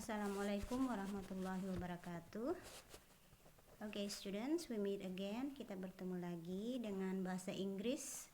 Assalamualaikum warahmatullahi wabarakatuh. Okay, students, we meet again. Kita bertemu lagi dengan bahasa Inggris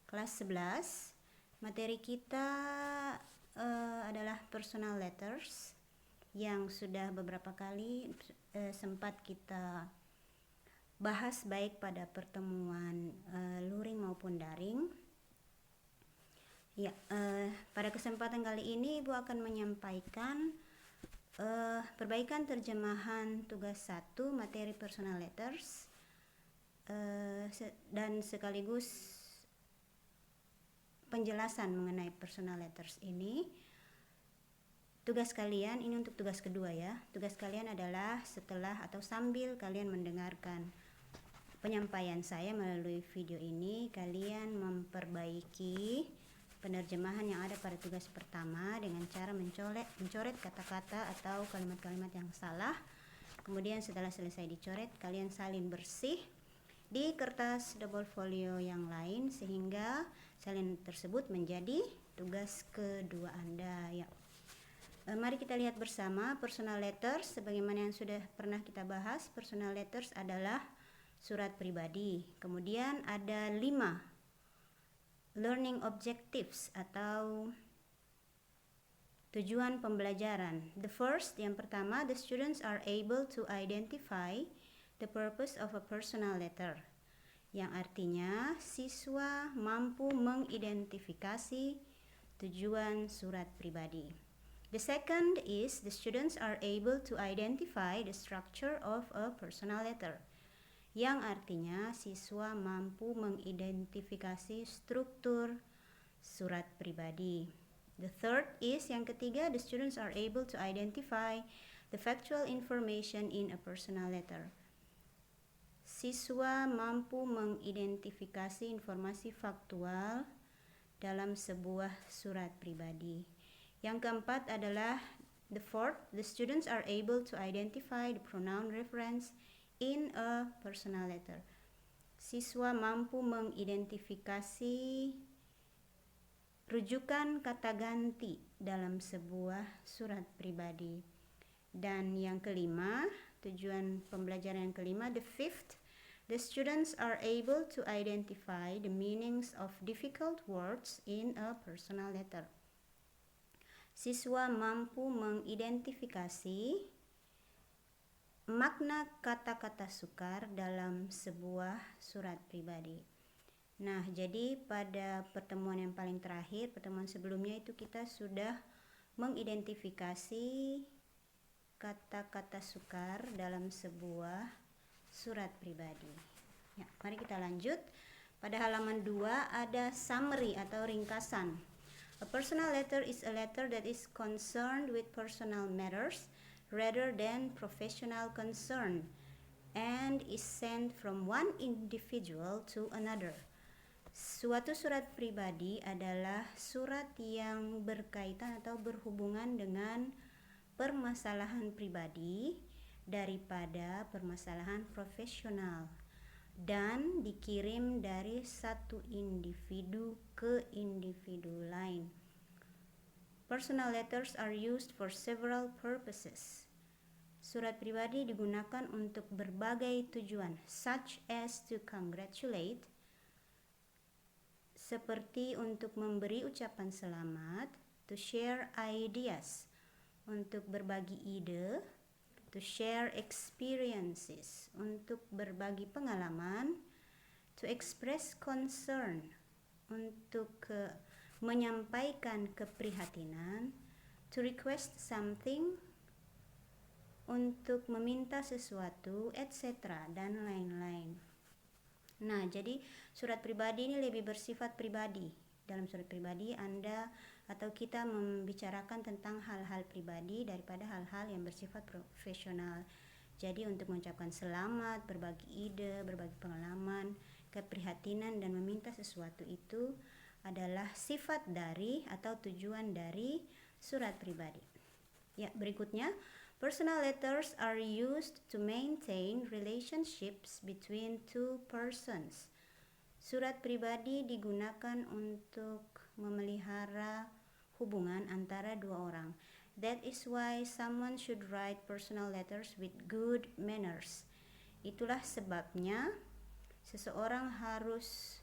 kelas 11. Materi kita adalah personal letters yang sudah beberapa kali sempat kita bahas baik pada pertemuan luring maupun daring. Ya, pada kesempatan kali ini Ibu akan menyampaikan perbaikan terjemahan tugas 1 materi personal letters dan sekaligus penjelasan mengenai personal letters ini. Tugas kalian ini untuk tugas kedua ya. Tugas kalian adalah setelah atau sambil kalian mendengarkan penyampaian saya melalui video ini, kalian memperbaiki penerjemahan yang ada pada tugas pertama dengan cara mencoret kata-kata atau kalimat-kalimat yang salah. Kemudian setelah selesai dicoret, kalian salin bersih di kertas double folio yang lain sehingga salin tersebut menjadi tugas kedua Anda ya. Mari kita lihat bersama personal letters. Sebagaimana yang sudah pernah kita bahas, personal letters adalah surat pribadi. Kemudian ada 5 learning objectives atau tujuan pembelajaran. The first, yang pertama, the students are able to identify the purpose of a personal letter. Yang artinya siswa mampu mengidentifikasi tujuan surat pribadi. The second is the students are able to identify the structure of a personal letter. Yang artinya siswa mampu mengidentifikasi struktur surat pribadi. The third is, yang ketiga, the students are able to identify the factual information in a personal letter. Siswa mampu mengidentifikasi informasi faktual dalam sebuah surat pribadi. Yang keempat adalah the fourth, the students are able to identify the pronoun reference in a personal letter. Siswa mampu mengidentifikasi rujukan kata ganti dalam sebuah surat pribadi. Dan yang kelima, tujuan pembelajaran yang kelima, the fifth, the students are able to identify the meanings of difficult words in a personal letter. Siswa mampu mengidentifikasi makna kata-kata sukar dalam sebuah surat pribadi. Nah, jadi pada pertemuan yang paling terakhir, pertemuan sebelumnya itu kita sudah mengidentifikasi kata-kata sukar dalam sebuah surat pribadi. Ya, mari kita lanjut. Pada halaman 2 ada summary atau ringkasan. A personal letter is a letter that is concerned with personal matters rather than professional concern and is sent from one individual to another. Suatu surat pribadi adalah surat yang berkaitan atau berhubungan dengan permasalahan pribadi daripada permasalahan profesional dan dikirim dari satu individu ke individu lain. Personal letters are used for several purposes. Surat pribadi digunakan untuk berbagai tujuan, such as to congratulate, seperti untuk memberi ucapan selamat, to share ideas, untuk berbagi ide, to share experiences, untuk berbagi pengalaman, to express concern, untuk menyampaikan keprihatinan, to request something, untuk meminta sesuatu, etc. dan lain-lain. Nah, jadi surat pribadi ini lebih bersifat pribadi. Dalam surat pribadi Anda atau kita membicarakan tentang hal-hal pribadi daripada hal-hal yang bersifat profesional. Jadi untuk mengucapkan selamat, berbagi ide, berbagi pengalaman, keprihatinan dan meminta sesuatu itu adalah sifat dari atau tujuan dari surat pribadi. Ya, berikutnya, personal letters are used to maintain relationships between two persons. Surat pribadi digunakan untuk memelihara hubungan antara dua orang. That is why someone should write personal letters with good manners. Itulah sebabnya seseorang harus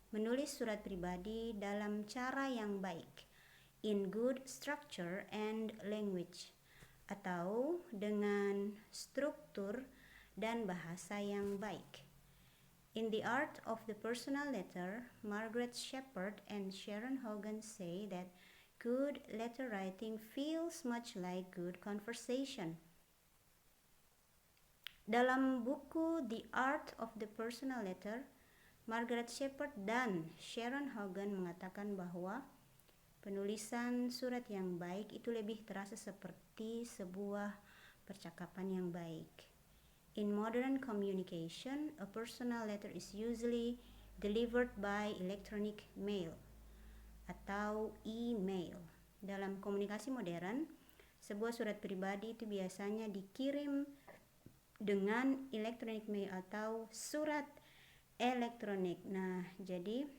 menulis surat pribadi dalam cara yang baik, in good structure and language, atau dengan struktur dan bahasa yang baik. In The Art of the Personal Letter, Margaret Shepard and Sharon Hogan say that good letter writing feels much like good conversation. Dalam buku The Art of the Personal Letter, Margaret Shepard dan Sharon Hogan mengatakan bahwa penulisan surat yang baik itu lebih terasa seperti sebuah percakapan yang baik. In modern communication, a personal letter is usually delivered by electronic mail atau email. Dalam komunikasi modern, sebuah surat pribadi itu biasanya dikirim dengan electronic mail atau surat elektronik. Nah, jadi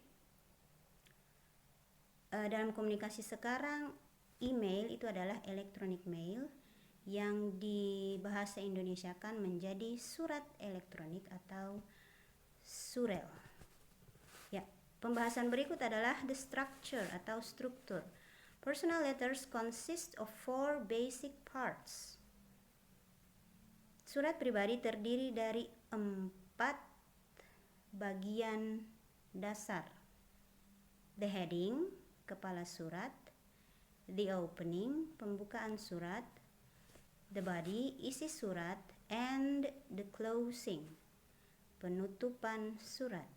dalam komunikasi sekarang, email itu adalah electronic mail yang di bahasa Indonesia kan menjadi surat elektronik atau surel. Ya, pembahasan berikut adalah the structure atau struktur. Personal letters consist of 4 basic parts. Surat pribadi terdiri dari 4 bagian dasar. The heading, kepala surat. The opening, pembukaan surat. The body, isi surat. And the closing, penutupan surat.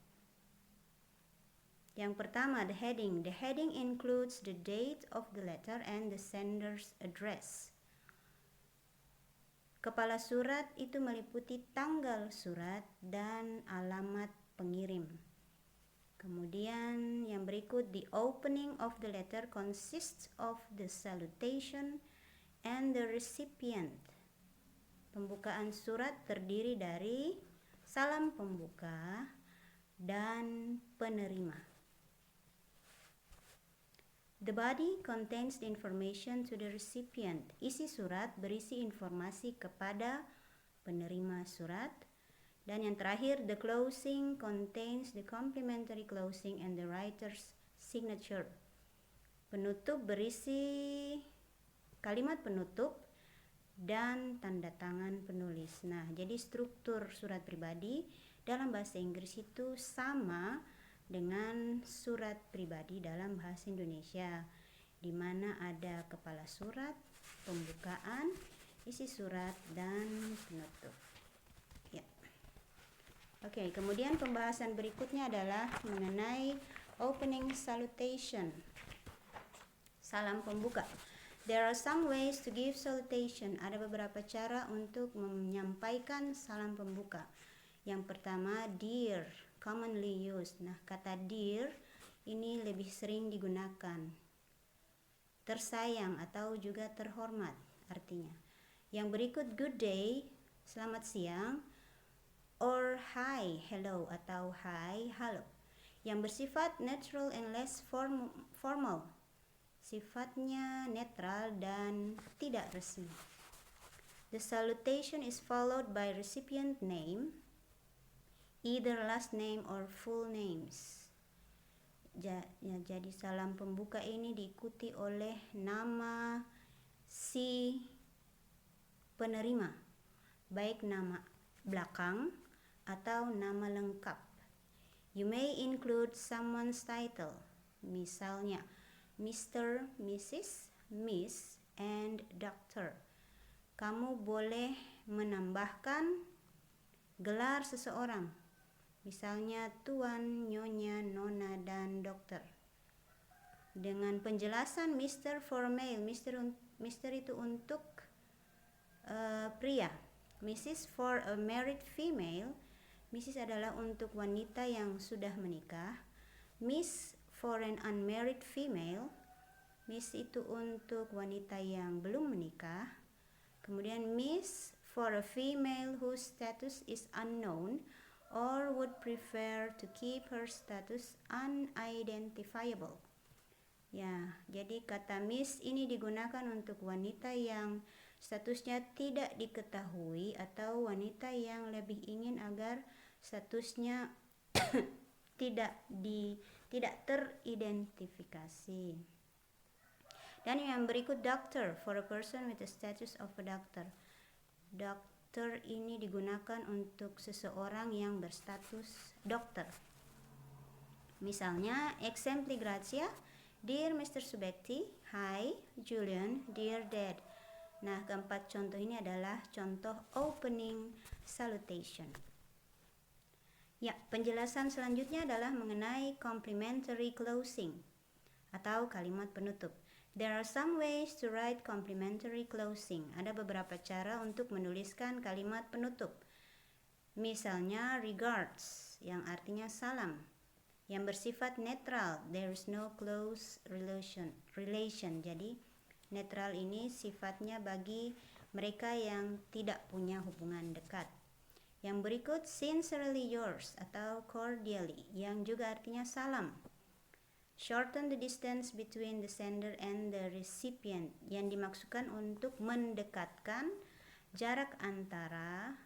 Yang pertama, the heading. The heading includes the date of the letter and the sender's address. Kepala surat itu meliputi tanggal surat dan alamat pengirim. Kemudian yang berikut, the opening of the letter consists of the salutation and the recipient. Pembukaan surat terdiri dari salam pembuka dan penerima. The body contains the information to the recipient. Isi surat berisi informasi kepada penerima surat. Dan yang terakhir, the closing contains the complimentary closing and the writer's signature. Penutup berisi kalimat penutup dan tanda tangan penulis. Nah, jadi struktur surat pribadi dalam bahasa Inggris itu sama dengan surat pribadi dalam bahasa Indonesia, di mana ada kepala surat, pembukaan, isi surat, dan penutup. Ya. Oke, kemudian pembahasan berikutnya adalah mengenai opening salutation, salam pembuka. There are some ways to give salutation. Ada beberapa cara untuk menyampaikan salam pembuka. Yang pertama, dear, commonly used. Nah, kata dear ini lebih sering digunakan. Tersayang atau juga terhormat artinya. Yang berikut, good day, selamat siang, or hi, hello atau hi, halo. Yang bersifat natural and less formal. Sifatnya netral dan tidak resmi. The salutation is followed by recipient name, either last name or full names. Jadi salam pembuka ini diikuti oleh nama si penerima, baik nama belakang atau nama lengkap. You may include someone's title, misalnya Mr., Mrs., Miss, and Doctor. Kamu boleh menambahkan gelar seseorang, misalnya Tuan, Nyonya, Nona, dan Dokter. Dengan penjelasan Mr. for male, Mr. itu untuk pria. Mrs. for a married female, Mrs. adalah untuk wanita yang sudah menikah. Miss for an unmarried female, Miss itu untuk wanita yang belum menikah. Kemudian Miss for a female whose status is unknown or would prefer to keep her status unidentifiable. Ya, jadi kata Miss ini digunakan untuk wanita yang statusnya tidak diketahui atau wanita yang lebih ingin agar statusnya tidak teridentifikasi. Dan yang berikut doctor, for a person with the status of a doctor. Dokter ini digunakan untuk seseorang yang berstatus dokter. Misalnya, exempli Grazia, Dear Mr. Subekti, Hi Julian, Dear Dad. Nah, keempat contoh ini adalah contoh opening salutation. Ya, penjelasan selanjutnya adalah mengenai complimentary closing atau kalimat penutup. There are some ways to write complimentary closing. Ada beberapa cara untuk menuliskan kalimat penutup. Misalnya regards, yang artinya salam, yang bersifat netral. There is no close relation. Jadi netral ini sifatnya bagi mereka yang tidak punya hubungan dekat. Yang berikut sincerely yours atau cordially, yang juga artinya salam. Shorten the distance between the sender and the recipient, yang dimaksudkan untuk mendekatkan jarak antara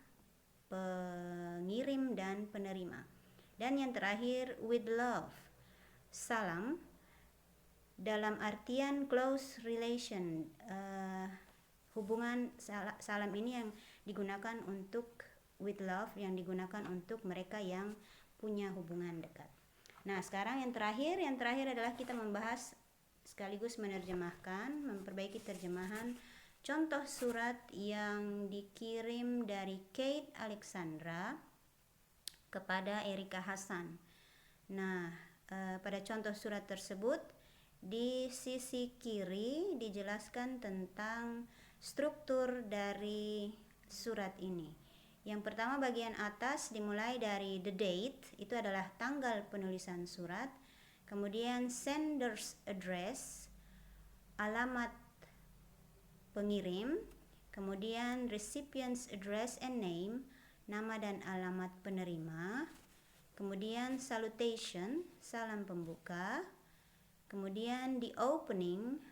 pengirim dan penerima. Dan yang terakhir with love, salam dalam artian close relation, hubungan salam ini yang digunakan untuk with love, yang digunakan untuk mereka yang punya hubungan dekat. Nah, sekarang yang terakhir adalah kita membahas sekaligus menerjemahkan, memperbaiki terjemahan contoh surat yang dikirim dari Kate Alexandra kepada Erika Hasan. Nah, pada contoh surat tersebut di sisi kiri dijelaskan tentang struktur dari surat ini. Yang pertama, bagian atas dimulai dari the date, itu adalah tanggal penulisan surat. Kemudian sender's address, alamat pengirim. Kemudian recipient's address and name, nama dan alamat penerima. Kemudian salutation, salam pembuka. Kemudian the opening,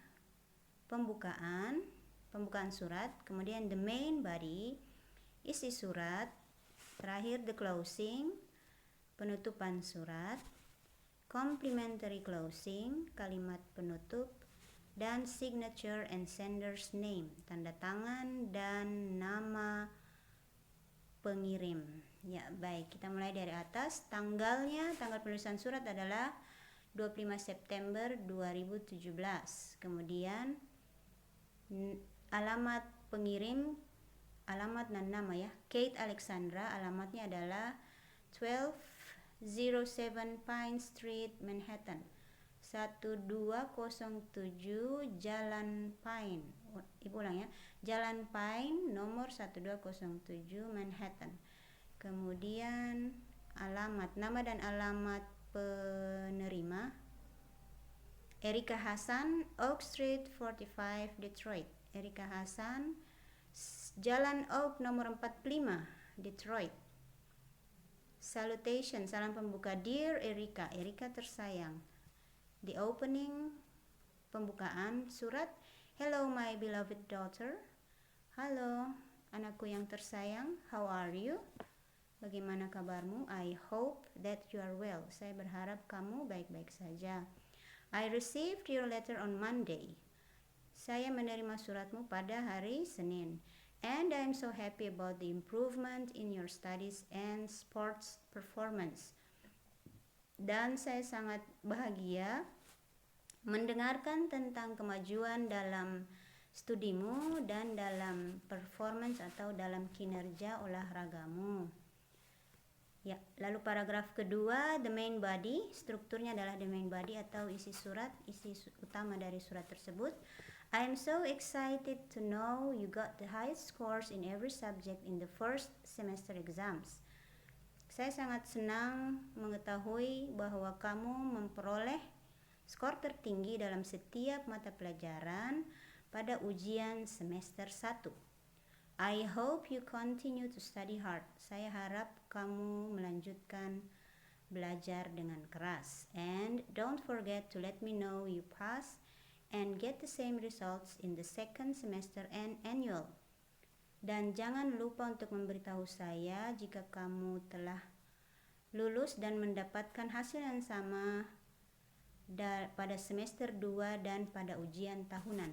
pembukaan surat. Kemudian the main body, isi surat. Terakhir the closing, penutupan surat. Complimentary closing, kalimat penutup. Dan signature and sender's name, tanda tangan dan nama pengirim. Ya, baik, kita mulai dari atas. Tanggal penulisan surat adalah 25 September 2017. Kemudian alamat pengirim, alamat dan nama ya, Kate Alexandra, alamatnya adalah 1207 Pine Street, Manhattan, 1207 Jalan Pine. Ibu ulang ya, Jalan Pine nomor 1207 Manhattan. Kemudian alamat, nama dan alamat penerima Erika Hasan, Oak Street 45 Detroit. Erika Hasan, Jalan Oak nomor 45 Detroit. Salutation, salam pembuka, Dear Erika, Erika tersayang. The opening, pembukaan surat, Hello my beloved daughter. Halo anakku yang tersayang, how are you? Bagaimana kabarmu? I hope that you are well. Saya berharap kamu baik-baik saja. I received your letter on Monday. Saya menerima suratmu pada hari Senin. And I'm so happy about the improvement in your studies and sports performance. Dan saya sangat bahagia mendengarkan tentang kemajuan dalam studimu dan dalam performance atau dalam kinerja olahragamu. Ya, lalu paragraf kedua, the main body, strukturnya adalah the main body atau isi surat, isi utama dari surat tersebut. I am so excited to know you got the highest scores in every subject in the first semester exams. Saya sangat senang mengetahui bahwa kamu memperoleh skor tertinggi dalam setiap mata pelajaran pada ujian semester 1. I hope you continue to study hard. Saya harap kamu melanjutkan belajar dengan keras. And don't forget to let me know you pass and get the same results in the second semester and annual. Dan jangan lupa untuk memberitahu saya jika kamu telah lulus dan mendapatkan hasil yang sama pada semester 2 dan pada ujian tahunan.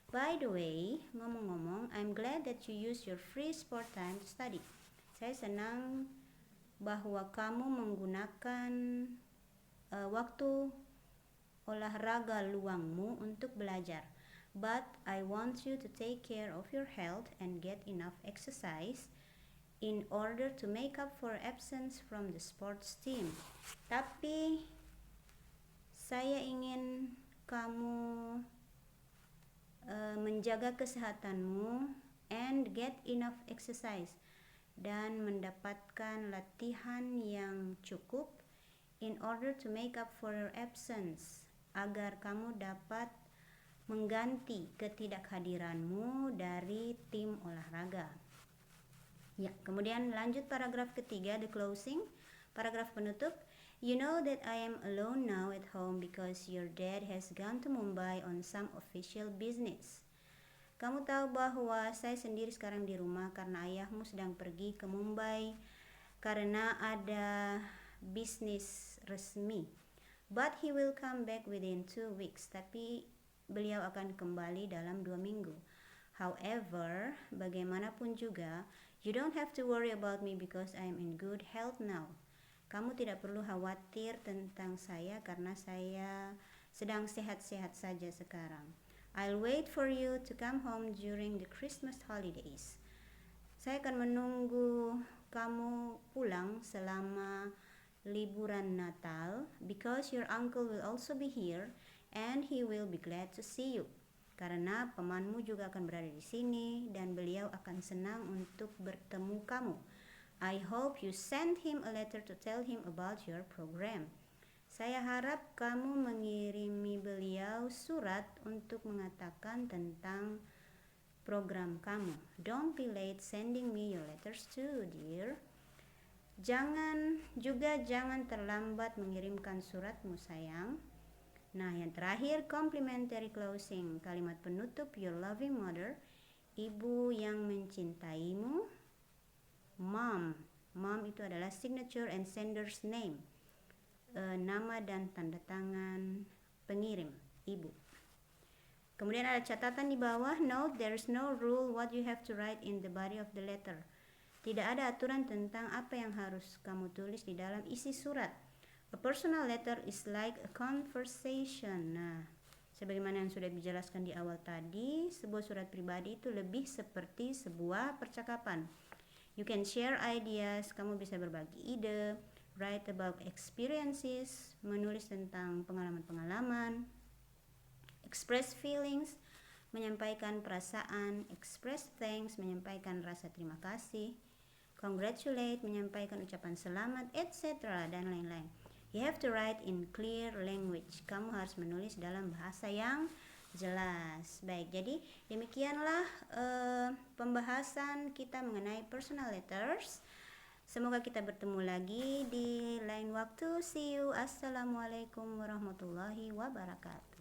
By the way, ngomong-ngomong, I'm glad that you use your free sport time to study. Saya senang bahwa kamu menggunakan waktu olahraga luangmu untuk belajar. But I want you to take care of your health and get enough exercise in order to make up for absence from the sports team. Tapi saya ingin kamu menjaga kesehatanmu and get enough exercise dan mendapatkan latihan yang cukup in order to make up for your absence, agar kamu dapat mengganti ketidakhadiranmu dari tim olahraga. Ya, kemudian lanjut paragraf ketiga, the closing, paragraf penutup. You know that I am alone now at home because your dad has gone to Mumbai on some official business. Kamu tahu bahwa saya sendiri sekarang di rumah karena ayahmu sedang pergi ke Mumbai karena ada bisnis resmi. But he will come back within 2 weeks. Tapi beliau akan kembali dalam 2 minggu. However, bagaimanapun juga, you don't have to worry about me because I am in good health now. Kamu tidak perlu khawatir tentang saya karena saya sedang sehat-sehat saja sekarang. I'll wait for you to come home during the Christmas holidays. Saya akan menunggu kamu pulang selama liburan Natal because your uncle will also be here and he will be glad to see you. Karena pamanmu juga akan berada di sini dan beliau akan senang untuk bertemu kamu. I hope you send him a letter to tell him about your program. Saya harap kamu mengirimi beliau surat untuk mengatakan tentang program kamu. Don't be late sending me your letters too, dear. Jangan terlambat mengirimkan suratmu, sayang. Nah, yang terakhir, complimentary closing, kalimat penutup, your loving mother, ibu yang mencintaimu. Mom itu adalah signature and sender's name, nama dan tanda tangan pengirim, ibu. Kemudian ada catatan di bawah, note there is no rule what you have to write in the body of the letter. Tidak ada aturan tentang apa yang harus kamu tulis di dalam isi surat. A personal letter is like a conversation. Nah, sebagaimana yang sudah dijelaskan di awal tadi, sebuah surat pribadi itu lebih seperti sebuah percakapan. You can share ideas, kamu bisa berbagi ide, write about experiences, menulis tentang pengalaman-pengalaman, express feelings, menyampaikan perasaan, express thanks, menyampaikan rasa terima kasih, congratulate, menyampaikan ucapan selamat, etc. dan lain-lain. You have to write in clear language. Kamu harus menulis dalam bahasa yang jelas. Baik, jadi demikianlah pembahasan kita mengenai personal letters. Semoga kita bertemu lagi di lain waktu. See you. Assalamualaikum warahmatullahi wabarakatuh.